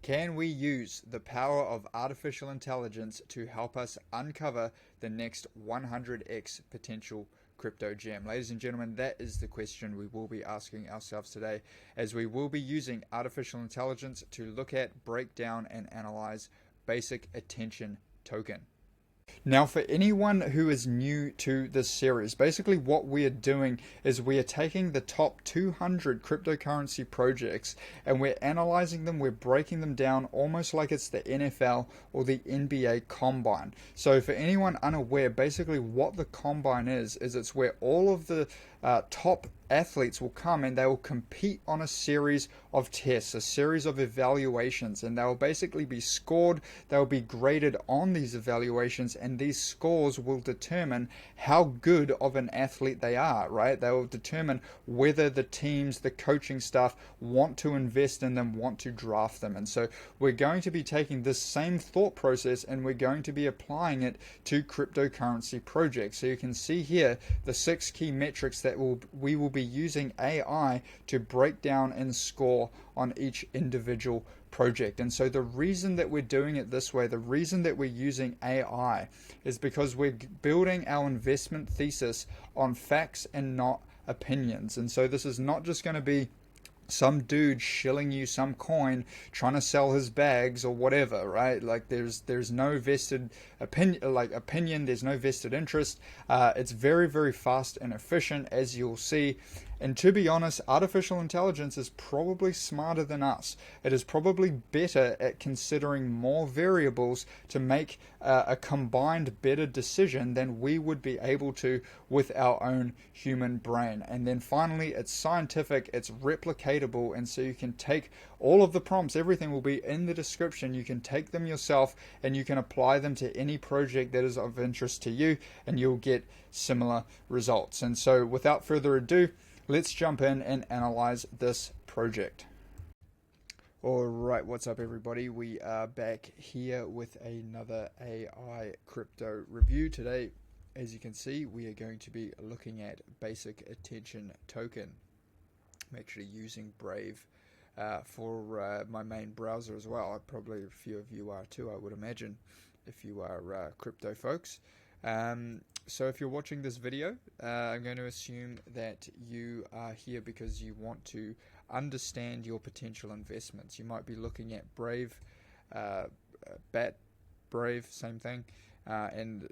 Can we use the power of artificial intelligence to help us uncover the next 100x potential crypto gem? Ladies and gentlemen, that is the question we will be asking ourselves today, as we will be using artificial intelligence to look at, break down, and analyze Basic Attention Token. Now, for anyone who is new to this series, basically what we are doing is we are taking the top 200 cryptocurrency projects and we're analyzing them, we're breaking them down almost like it's the NFL or the NBA Combine. So for anyone unaware, basically what the Combine is it's where all of the top athletes will come and they will compete on a series of tests, a series of evaluations, and they will basically be scored, they will be graded on these evaluations, and these scores will determine how good of an athlete they are, right? They will determine whether the teams, the coaching staff want to invest in them, want to draft them. And so we're going to be taking this same thought process and we're going to be applying it to cryptocurrency projects. So you can see here the 6 key metrics that we will be using AI to break down and score on each individual project. And so the reason that we're doing it this way, the reason that we're using AI, is because we're building our investment thesis on facts and not opinions. And so this is not just going to be some dude shilling you some coin trying to sell his bags or whatever, right? Like there's no vested opinion, there's no vested interest. It's very, very fast and efficient, as you'll see. And to be honest, artificial intelligence is probably smarter than us. It is probably better at considering more variables to make a combined better decision than we would be able to with our own human brain. And then finally, it's scientific, it's replicatable, and so you can take all of the prompts, everything will be in the description. You can take them yourself and you can apply them to any project that is of interest to you, and you'll get similar results. And so without further ado, let's jump in and analyze this project. Alright, what's up everybody? We are back here with another AI crypto review. Today, as you can see, we are going to be looking at Basic Attention Token. I'm actually using Brave for my main browser as well. Probably a few of you are too, I would imagine, if you are crypto folks. So if you're watching this video, I'm going to assume that you are here because you want to understand your potential investments. You might be looking at Brave, BAT, Brave, same thing, and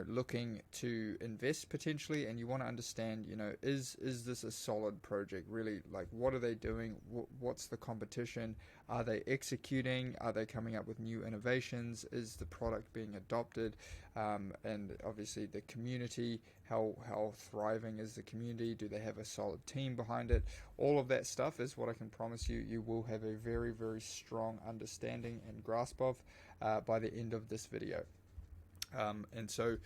looking to invest potentially, and you want to understand, is this a solid project? Really, like, what are they doing? What's the competition? Are they executing? Are they coming up with new innovations? Is the product being adopted? And obviously the community, how thriving is the community? Do they have a solid team behind it? All of that stuff is what I can promise you will have a very, very strong understanding and grasp of by the end of this video. And so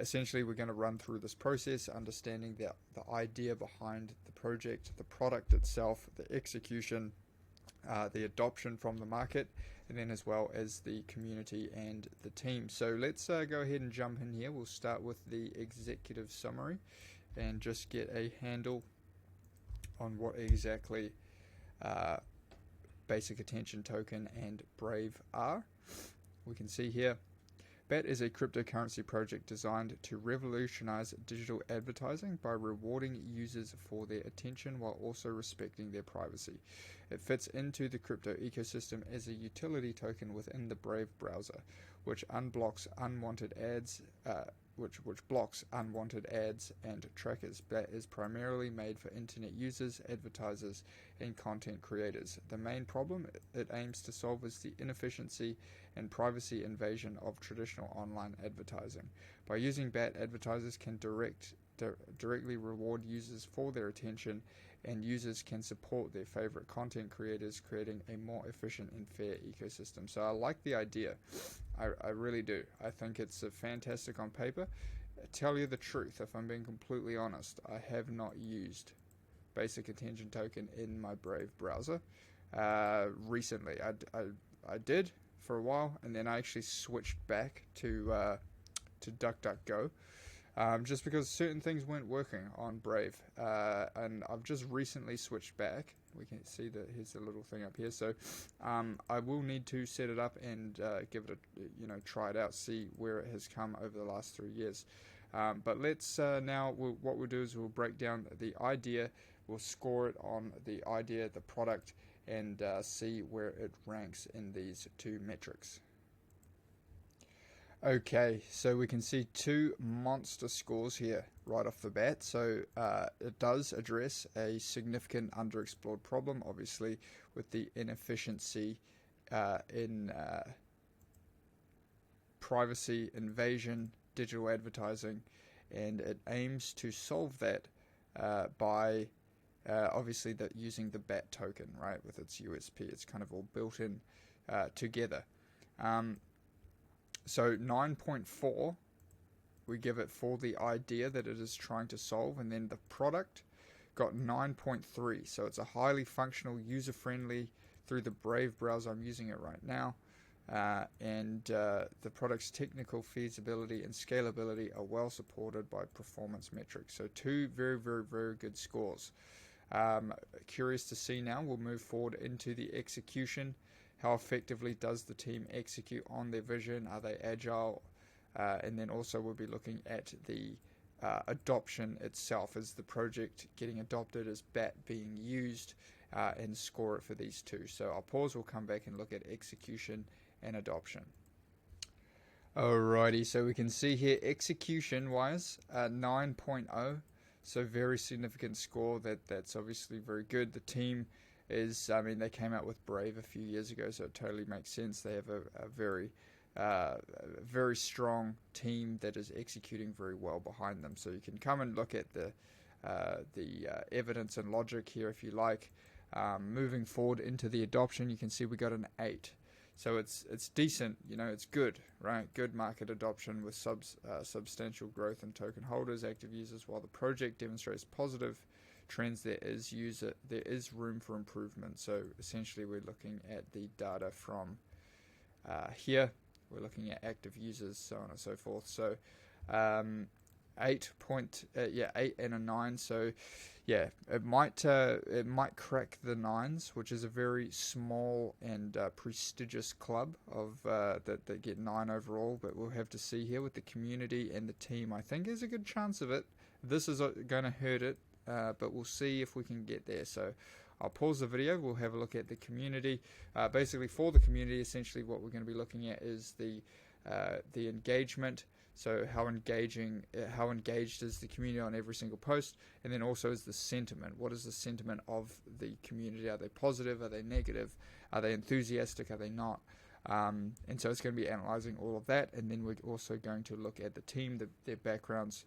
essentially we're going to run through this process, understanding the idea behind the project, the product itself, the execution, the adoption from the market, and then as well as the community and the team. So let's go ahead and jump in here. We'll start with the executive summary and just get a handle on what exactly Basic Attention Token and Brave are. We can see here, BAT is a cryptocurrency project designed to revolutionize digital advertising by rewarding users for their attention while also respecting their privacy. It fits into the crypto ecosystem as a utility token within the Brave browser, which unblocks unwanted ads, which blocks unwanted ads and trackers. BAT is primarily made for internet users, advertisers, and content creators. The main problem it aims to solve is the inefficiency and privacy invasion of traditional online advertising. By using BAT, advertisers can directly reward users for their attention, and users can support their favorite content creators, creating a more efficient and fair ecosystem. So I like the idea. I really do. I think it's fantastic on paper. Tell you the truth, if I'm being completely honest, I have not used Basic Attention Token in my Brave browser recently. I did for a while, and then I actually switched back to DuckDuckGo. Just because certain things weren't working on Brave, and I've just recently switched back, We can see that here's the little thing up here. So I will need to set it up and give it a, try it out, see where it has come over the last 3 years. But let's now, what we'll do is we'll break down the idea, we'll score it on the idea, the product, and see where it ranks in these two metrics. Okay, so we can see two monster scores here right off the bat. So it does address a significant underexplored problem, obviously, with the inefficiency in privacy invasion, digital advertising, and it aims to solve that by obviously using the BAT token, right, with its USP. It's kind of all built in together. So 9.4, we give it for the idea that it is trying to solve, and then the product got 9.3. So it's a highly functional, user-friendly through the Brave browser. I'm using it right now. And the product's technical feasibility and scalability are well supported by performance metrics. So two very, very, very good scores. Curious to see now, we'll move forward into the execution. How effectively does the team execute on their vision? Are they agile? And then also we'll be looking at the adoption itself. Is the project getting adopted? Is BAT being used? And score it for these two. So I'll pause, we'll come back and look at execution and adoption. Alrighty, so we can see here execution wise 9.0, so very significant score. That's obviously very good. The team is, they came out with Brave a few years ago, so it totally makes sense. They have a very strong team that is executing very well behind them. So you can come and look at the evidence and logic here if you like. Moving forward into the adoption, you can see we got an 8. So it's decent, it's good, right? Good market adoption with substantial growth in token holders, active users. While the project demonstrates positive trends, there is room for improvement. So essentially we're looking at the data from here. We're looking at active users, so on and so forth. So 8 and a 9. So yeah, it might crack the 9s, which is a very small and prestigious club of that get 9 overall. But we'll have to see here with the community and the team. I think there's a good chance of it. This is going to hurt it, but we'll see if we can get there. So I'll pause the video. We'll have a look at the community. Basically, for the community, essentially what we're going to be looking at is the engagement. So how engaged is the community on every single post, and then also is the sentiment. What is the sentiment of the community? Are they positive? Are they negative? Are they enthusiastic? Are they not? And so it's going to be analyzing all of that, and then we're also going to look at the team, their backgrounds.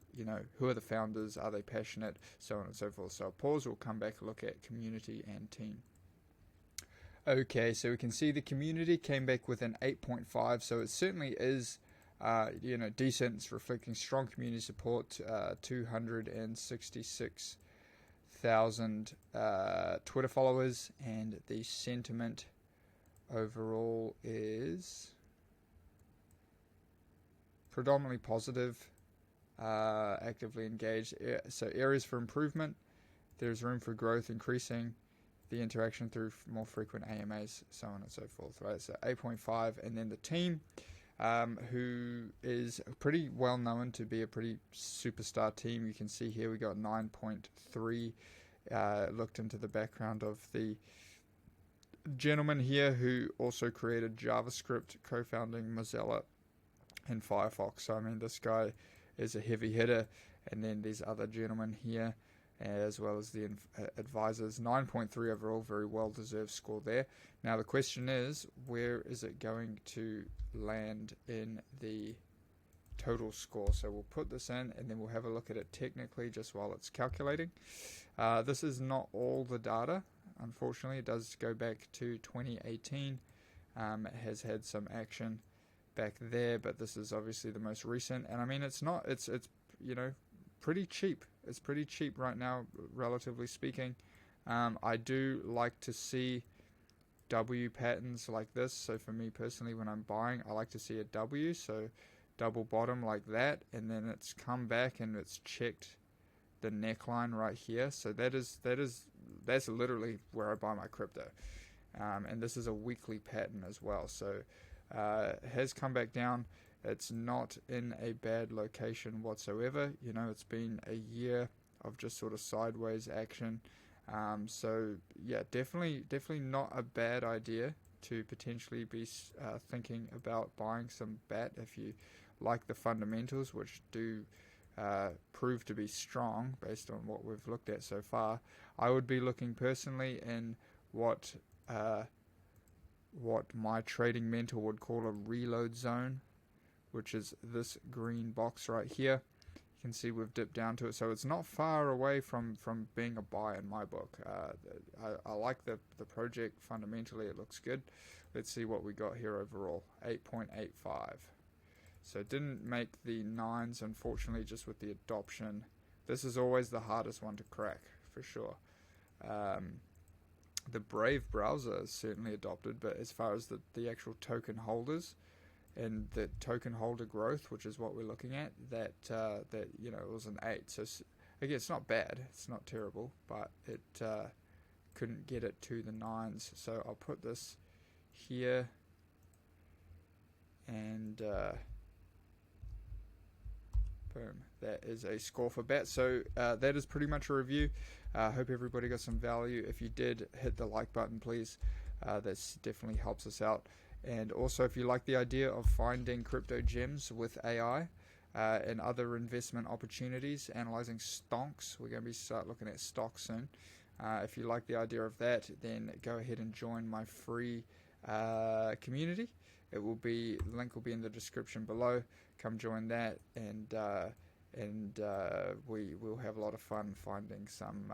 Who are the founders? Are they passionate? So on and so forth. So I'll pause. We'll come back and look at community and team. Okay, so we can see the community came back with an 8.5. So it certainly is. Decent. It's reflecting strong community support. 266,000 Twitter followers, and the sentiment overall is predominantly positive, actively engaged. So areas for improvement: there's room for growth, increasing the interaction through more frequent AMAs, so on and so forth. Right. So 8.5, and then the team. Who is pretty well known to be a pretty superstar team. You can see here we got 9.3. Looked into the background of the gentleman here who also created JavaScript, co-founding Mozilla and Firefox. So this guy is a heavy hitter, and then these other gentlemen here, as well as the advisors. 9.3 overall, very well-deserved score there. Now the question is, where is it going to land in the total score? So we'll put this in, and then we'll have a look at it technically just while it's calculating. This is not all the data. Unfortunately, it does go back to 2018. It has had some action back there, but this is obviously the most recent. And it's pretty cheap. It's pretty cheap right now, relatively speaking. I do like to see W patterns like this. So for me personally, when I'm buying, I like to see a W, so double bottom like that, and then it's come back and it's checked the neckline right here. So that is that's literally where I buy my crypto. And this is a weekly pattern as well. So it has come back down. It's not in a bad location whatsoever. You know, it's been a year of just sort of sideways action. So yeah, definitely not a bad idea to potentially be thinking about buying some BAT if you like the fundamentals, which do prove to be strong based on what we've looked at so far. I would be looking personally in what my trading mentor would call a reload zone, which is this green box right here. You can see we've dipped down to it, so it's not far away from being a buy in my book. I like the project fundamentally. It looks good. Let's see what we got here overall. 8.85. So it didn't make the 9s, unfortunately, just with the adoption. This is always the hardest one to crack, for sure. The Brave browser is certainly adopted, but as far as the actual token holders and the token holder growth, which is what we're looking at, that it was an 8. So again, it's not bad, it's not terrible, but it couldn't get it to the 9s. So I'll put this here, and boom, that is a score for BAT. So that is pretty much a review. I hope everybody got some value. If you did, hit the like button, please. That definitely helps us out. And also, if you like the idea of finding crypto gems with AI and other investment opportunities, analyzing stonks, we're going to start looking at stocks soon. If you like the idea of that, then go ahead and join my free community. The link will be in the description below. Come join that, and we will have a lot of fun finding some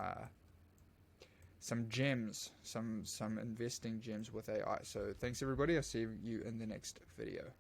gems, some investing gems with AI. So thanks everybody. I'll see you in the next video.